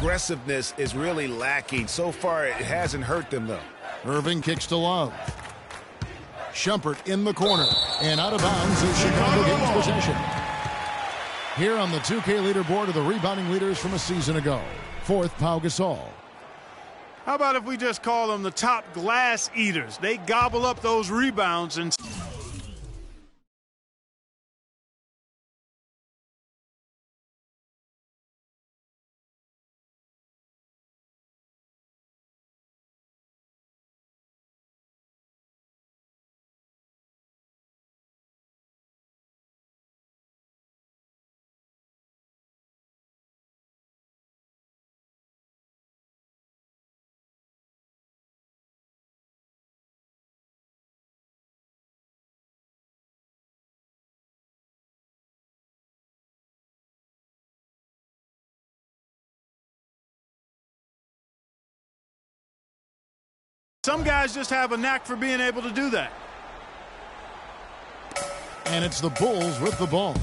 aggressiveness is really lacking. So far, it hasn't hurt them, though. Irving kicks to Love. Shumpert in the corner. And out of bounds as Chicago gains possession. Here on the 2K leaderboard are the rebounding leaders from a season ago. Fourth, Pau Gasol. How about if we just call them the top glass eaters? They gobble up those rebounds and... Some guys just have a knack for being able to do that. And it's the Bulls with the ball.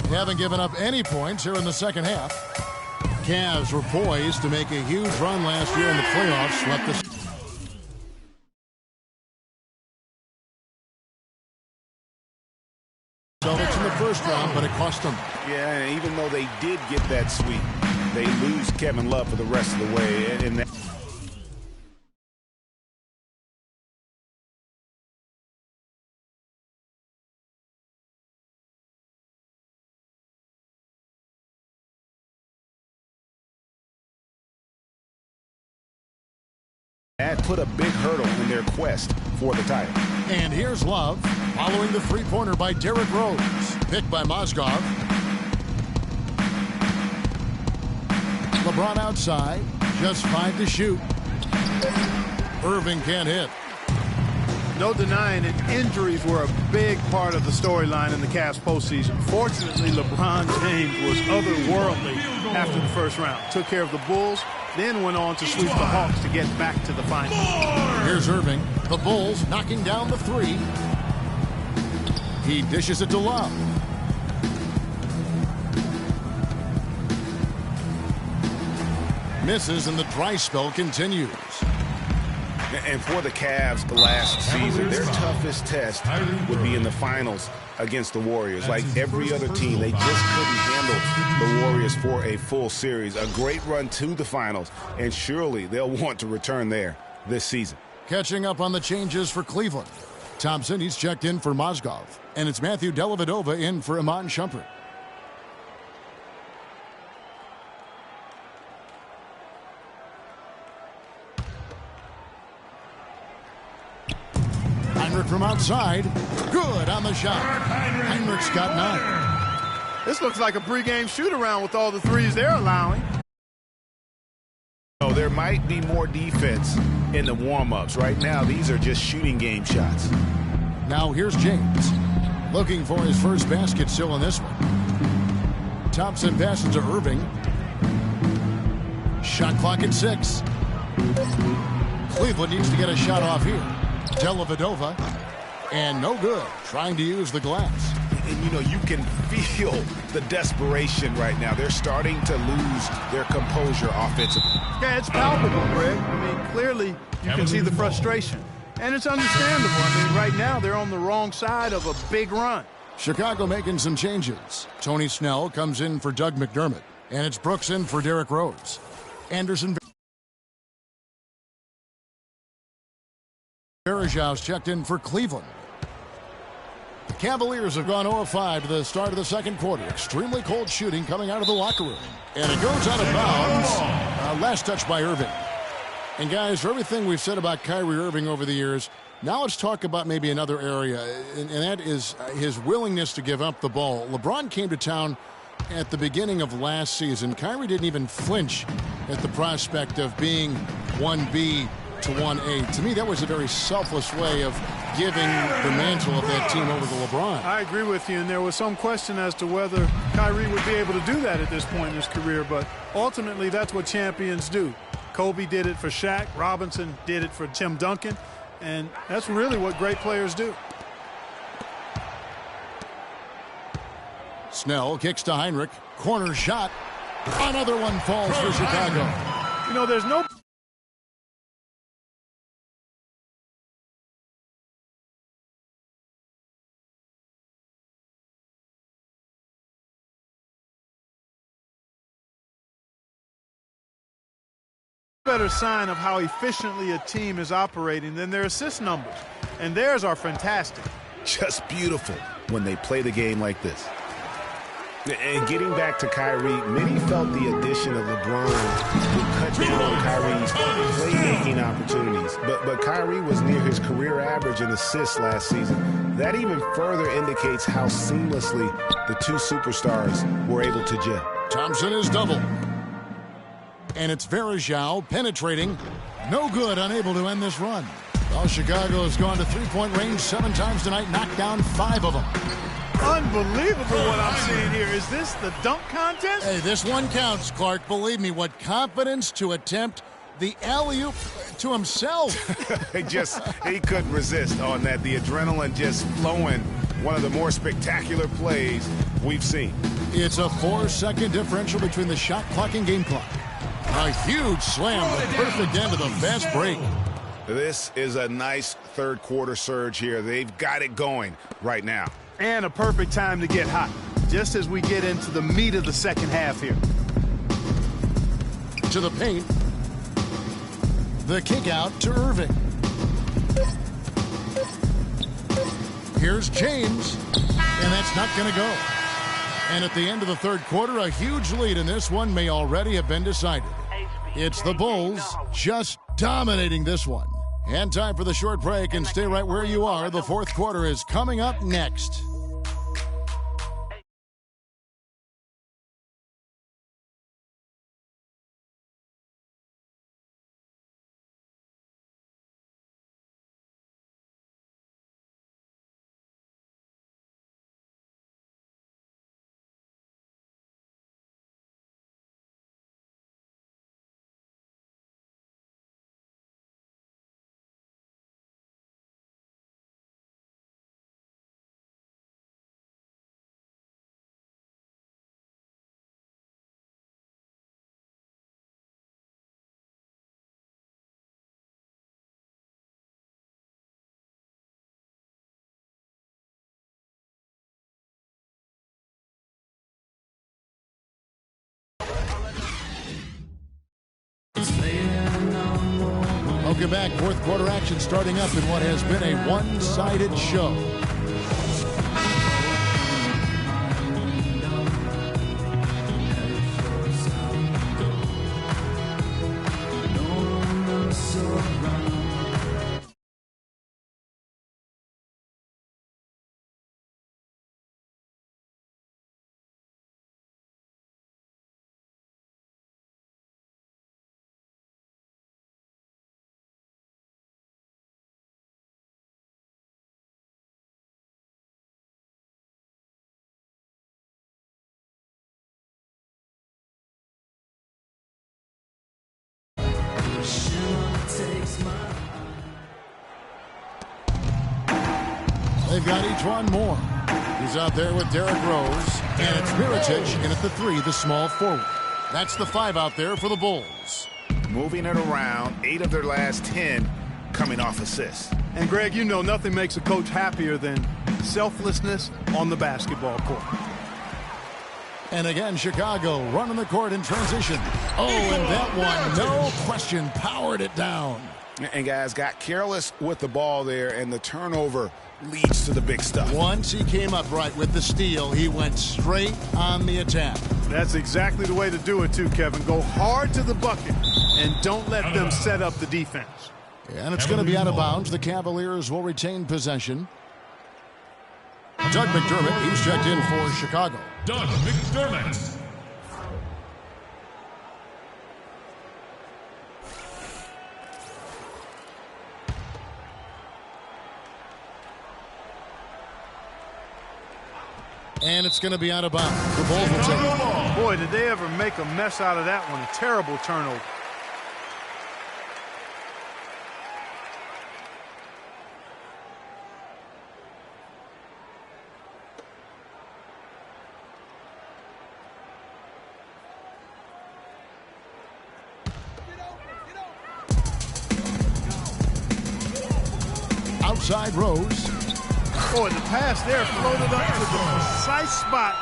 They haven't given up any points here in the second half. Cavs were poised to make a huge run last year in the playoffs. Left the Celtics in the first round, but it cost them. Yeah, and even though they did get that sweep, they lose Kevin Love for the rest of the way. And that put a big hurdle in their quest for the title. And here's Love, following the three-pointer by Derrick Rose. Picked by Mozgov. LeBron outside, just 5 to shoot. Irving can't hit. No denying it, injuries were a big part of the storyline in the Cavs postseason. Fortunately, LeBron James was otherworldly after the first round. Took care of the Bulls, then went on to sweep the Hawks to get back to the finals. Here's Irving. The Bulls knocking down the three. He dishes it to Love. Misses, and the dry spell continues. And for the Cavs last season, their toughest test would be in the finals against the Warriors. Like every other team, they just couldn't handle the Warriors for a full series. A great run to the finals, and surely they'll want to return there this season. Catching up on the changes for Cleveland. Thompson, he's checked in for Mozgov. And it's Matthew Dellavedova in for Iman Shumpert. Heinrich from outside. Good on the shot. Heinrich's got 9. This looks like a pregame shoot-around with all the threes they're allowing. Oh, there might be more defense in the warm-ups. Right now, these are just shooting game shots. Now here's James. Looking for his first basket still in this one. Thompson passes to Irving. Shot clock at 6. Cleveland needs to get a shot off here. Dellavedova, and no good, trying to use the glass. And, you know, you can feel the desperation right now. They're starting to lose their composure offensively. Yeah, it's palpable, Greg. I mean, clearly you can see the frustration. And it's understandable. I mean, right now they're on the wrong side of a big run. Chicago making some changes. Tony Snell comes in for Doug McDermott, and it's Brooks in for Derrick Rose. Anderson Varejau's checked in for Cleveland. The Cavaliers have gone 0-5 to the start of the second quarter. Extremely cold shooting coming out of the locker room. And it goes out of bounds. Last touch by Irving. And guys, for everything we've said about Kyrie Irving over the years, now let's talk about maybe another area, and that is his willingness to give up the ball. LeBron came to town at the beginning of last season. Kyrie didn't even flinch at the prospect of being 1B to 1A. To me, that was a very selfless way of giving the mantle of that team over to LeBron. I agree with you, and there was some question as to whether Kyrie would be able to do that at this point in his career, but ultimately that's what champions do. Kobe did it for Shaq. Robinson did it for Tim Duncan, and that's really what great players do. Snell kicks to Heinrich. Corner shot. Another one falls for Chicago. You know, there's no better sign of how efficiently a team is operating than their assist numbers. And theirs are fantastic. Just beautiful when they play the game like this. And getting back to Kyrie, many felt the addition of LeBron would cut down on Kyrie's playmaking opportunities. But Kyrie was near his career average in assists last season. That even further indicates how seamlessly the two superstars were able to gel. Thompson is double. And it's Varejao penetrating. No good, unable to end this run. Well, Chicago has gone to three-point range 7 times tonight, knocked down 5 of them. Unbelievable what I'm seeing here. Is this the dunk contest? Hey, this one counts, Clark. Believe me, what confidence to attempt the alley-oop to himself. He couldn't resist on that. The adrenaline just flowing. One of the more spectacular plays we've seen. It's a 4-second differential between the shot clock and game clock. A huge slam, the perfect end of the fast break. This is a nice third-quarter surge here. They've got it going right now. And a perfect time to get hot, just as we get into the meat of the second half here. To the paint. The kick out to Irving. Here's James. And that's not going to go. And at the end of the third quarter, a huge lead in this one may already have been decided. It's the Bulls just dominating this one. And time for the short break, and stay right where you are. The fourth quarter is coming up next. Welcome back. Fourth quarter action starting up in what has been a one-sided show. They've got each one more. He's out there with Derrick Rose. And it's Mirotic in at the 3, the small forward. That's the 5 out there for the Bulls. Moving it around, 8 of their last 10 coming off assists. And, Greg, you know nothing makes a coach happier than selflessness on the basketball court. And again, Chicago running the court in transition. Oh, and that one, no question, powered it down. And guys got careless with the ball there, and the turnover leads to the big stuff. Once he came up right with the steal, he went straight on the attack. That's exactly the way to do it too, Kevin. Go hard to the bucket and don't let them set up the defense. And it's going to be out of bounds. The Cavaliers will retain possession. Doug McDermott, he's checked in for Chicago. Doug McDermott. And it's going to be out of bounds. The Bulls will take it. Boy, did they ever make a mess out of that one. A terrible turnover. outside Rose. Boy, the pass there floated up to the precise spot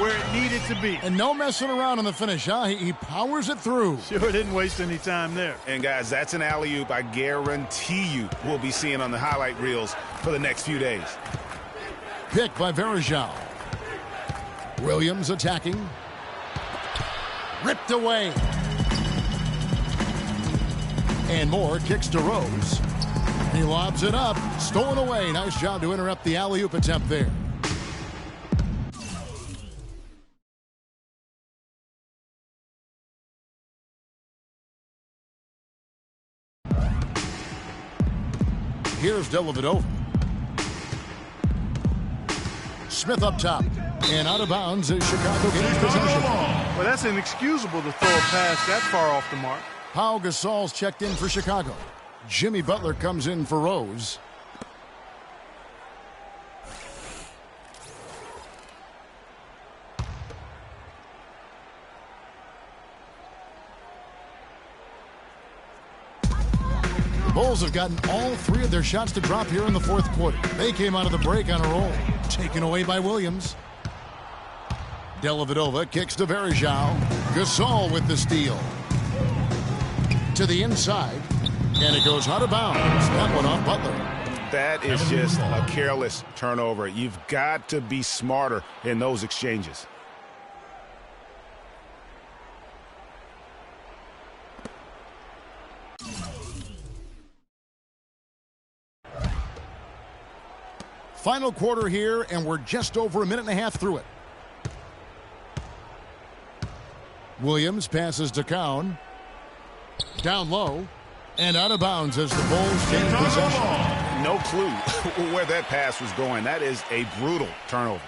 where it needed to be. And no messing around on the finish, huh? He powers it through. Sure didn't waste any time there. And, guys, that's an alley-oop I guarantee you we'll be seeing on the highlight reels for the next few days. Pick by Varejao. Williams attacking. Ripped away. And Moore kicks to Rose. He lobs it up. Stolen away. Nice job to interrupt the alley-oop attempt there. Here's Dellavedova. Smith up top. And out of bounds as Chicago gains possession. Well, that's inexcusable to throw a pass that far off the mark. Pau Gasol's checked in for Chicago. Jimmy Butler comes in for Rose. The Bulls have gotten all three of their shots to drop here in the fourth quarter. They came out of the break on a roll. Taken away by Williams. Dellavedova kicks to Varejao. Gasol with the steal. To the inside. And it goes out of bounds. That one off Butler. That is just a careless turnover. You've got to be smarter in those exchanges. Final quarter here, and we're just over a minute and a half through it. Williams passes to Cowan. Down low. And out of bounds as the Bulls gain possession. No clue where that pass was going. That is a brutal turnover.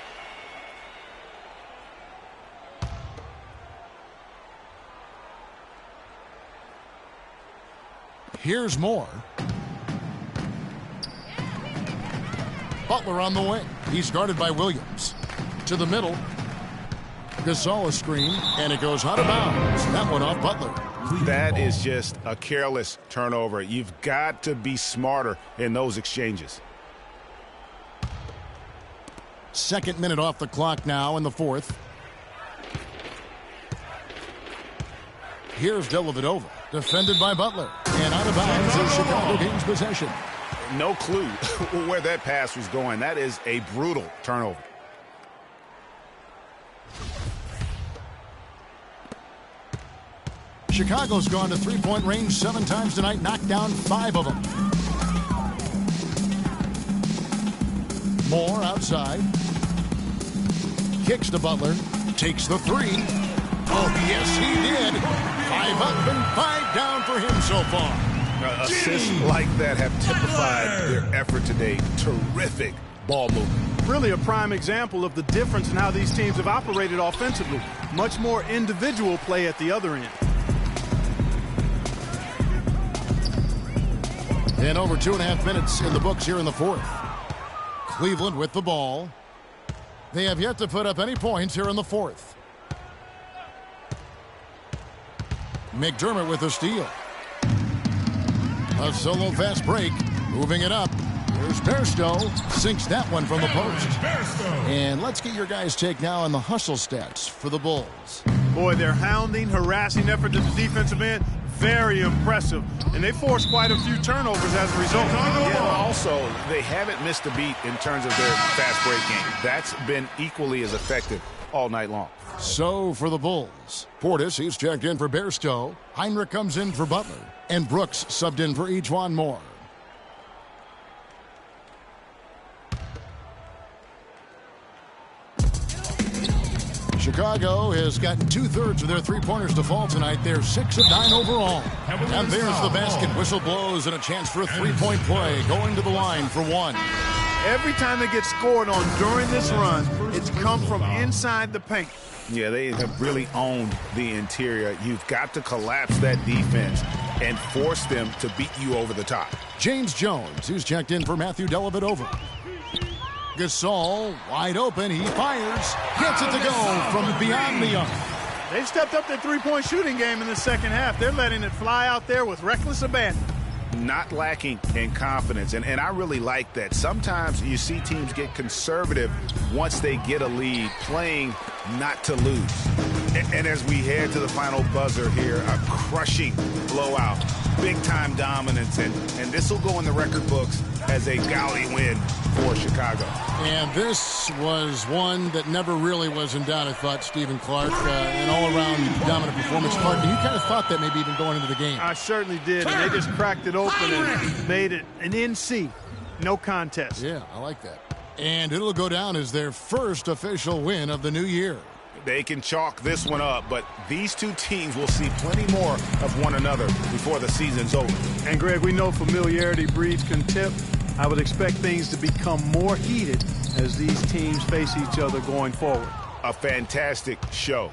Here's Moore. Butler on the wing. He's guarded by Williams. To the middle. Gasol a screen, and it goes out of bounds. That one off Butler. That is just a careless turnover. You've got to be smarter in those exchanges. Second minute off the clock now in the fourth. Here's Dellavedova, defended by Butler. And out of bounds as Chicago gains possession. No clue where that pass was going. That is a brutal turnover. Chicago's gone to three-point range 7 times tonight, knocked down 5 of them. Moore outside. Kicks to Butler. Takes the 3. Oh, yes, he did. 5 up and 5 down for him so far. Assists like that have typified their effort today. Terrific ball movement. Really a prime example of the difference in how these teams have operated offensively. Much more individual play at the other end. And over 2.5 minutes in the books here in the fourth. Cleveland with the ball. They have yet to put up any points here in the fourth. McDermott with the steal. A solo fast break. Moving it up. Here's Bairstow. Sinks that one from the post. And let's get your guys' take now on the hustle stats for the Bulls. Boy, their hounding, harassing effort at the defensive end, very impressive. And they forced quite a few turnovers as a result. Yeah, also, they haven't missed a beat in terms of their fast break game. That's been equally as effective all night long. So for the Bulls, Portis, he's checked in for Bairstow. Heinrich comes in for Butler. And Brooks subbed in for Ejuan Moore. Chicago has gotten 2/3 of their three-pointers to fall tonight. They're 6 of 9 overall. And there's the basket. Whistle blows and a chance for a three-point play. Going to the line for 1. Every time they get scored on during this run, it's come from inside the paint. Yeah, they have really owned the interior. You've got to collapse that defense and force them to beat you over the top. James Jones, who's checked in for Matthew Dellavedova. Gasol, wide open, he fires, gets it to go from beyond the arc. They've stepped up their three-point shooting game in the second half. They're letting it fly out there with reckless abandon. not lacking in confidence, and I really like that. Sometimes you see teams get conservative once they get a lead, playing not to lose. And as we head to the final buzzer here, a crushing blowout, big-time dominance, and this will go in the record books as a gaudy win for Chicago. And this was one that never really was in doubt, I thought, Stephen Clark. An all-around dominant performance. Clark, and you kind of thought that maybe even going into the game. I certainly did, and they just cracked it open and made it an NC. No contest. Yeah, I like that. And it'll go down as their first official win of the new year. They can chalk this one up, but these two teams will see plenty more of one another before the season's over. And, Greg, we know familiarity breeds contempt. I would expect things to become more heated as these teams face each other going forward. A fantastic show.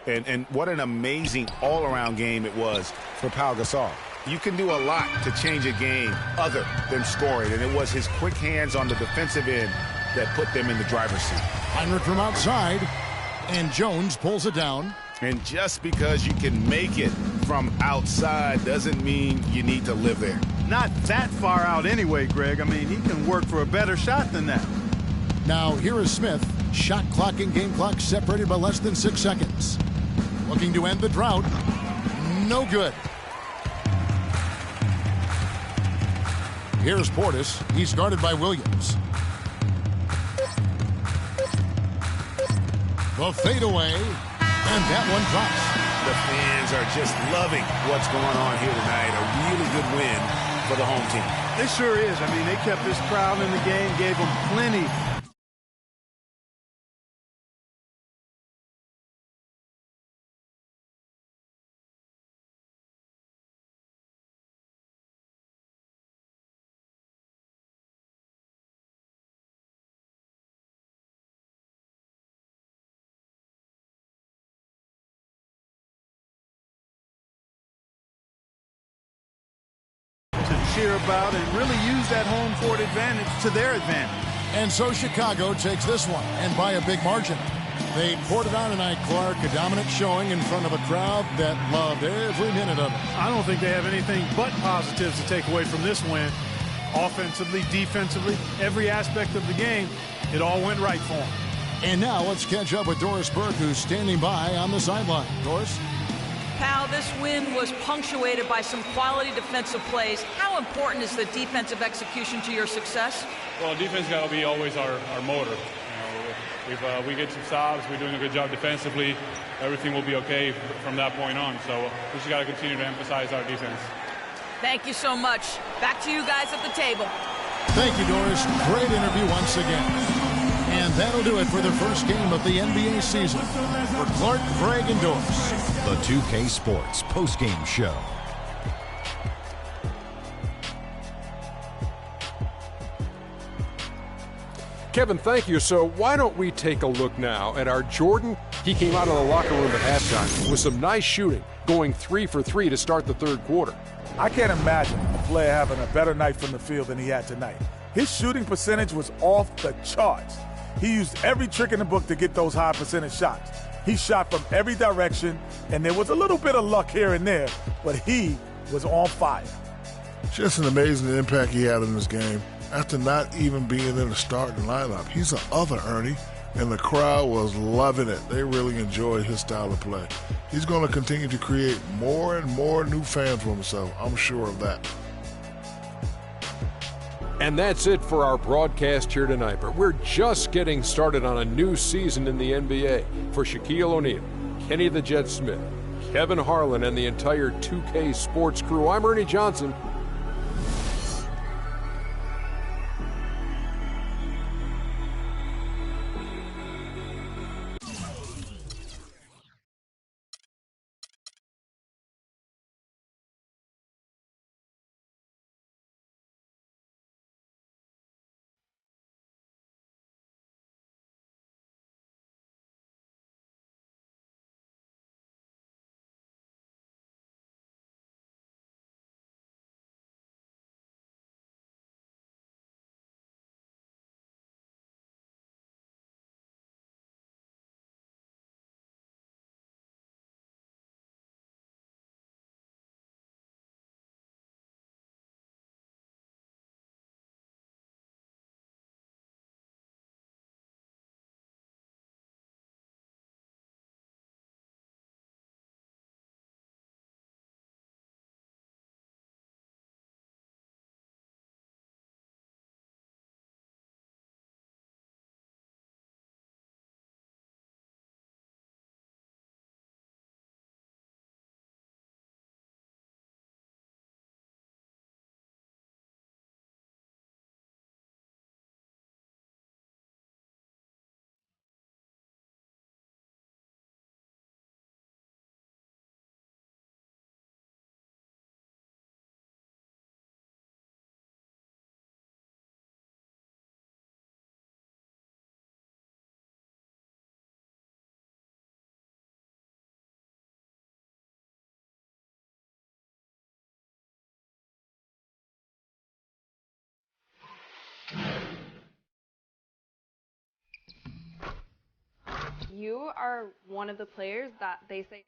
And what an amazing all-around game it was for Pau Gasol. You can do a lot to change a game other than scoring, and it was his quick hands on the defensive end that put them in the driver's seat. Heinrich from outside, and Jones pulls it down. And just because you can make it from outside doesn't mean you need to live there. Not that far out anyway, Greg. I mean, he can work for a better shot than that. Now, here is Smith. Shot clock and game clock separated by less than 6 seconds. Looking to end the drought. No good. Here's Portis. He's guarded by Williams. The fadeaway, and that one drops. The fans are just loving what's going on here tonight. A really good win for the home team. It sure is. I mean, they kept this crowd in the game, gave them plenty. Cheer about and really use that home court advantage to their advantage. And so Chicago takes this one, and by a big margin. They poured it on tonight, Clark, a dominant showing in front of a crowd that loved every minute of it. I don't think they have anything but positives to take away from this win. Offensively, defensively, every aspect of the game, it all went right for them. And now let's catch up with Doris Burke, who's standing by on the sideline. Doris? Pal, this win was punctuated by some quality defensive plays. How important is the defensive execution to your success? Well, defense got to be always our motor. You know, we get some stops. We're doing a good job defensively. Everything will be okay from that point on. So we just got to continue to emphasize our defense. Thank you so much. Back to you guys at the table. Thank you, Doris. Great interview once again. And that'll do it for the first game of the NBA season. For Clark, Craig, and Doris, the 2K Sports postgame show. Kevin, thank you. So why don't we take a look now at our Jordan? He came out of the locker room at halftime with some nice shooting, going 3 for 3 to start the third quarter. I can't imagine a player having a better night from the field than he had tonight. His shooting percentage was off the charts. He used every trick in the book to get those high percentage shots. He shot from every direction, and there was a little bit of luck here and there, but he was on fire. Just an amazing impact he had in this game. After not even being in the starting lineup, he's an other Ernie, and the crowd was loving it. They really enjoyed his style of play. He's going to continue to create more and more new fans for himself. I'm sure of that. And that's it for our broadcast here tonight. But we're just getting started on a new season in the NBA. For Shaquille O'Neal, Kenny the Jet Smith, Kevin Harlan, and the entire 2K Sports crew, I'm Ernie Johnson. You are one of the players that they say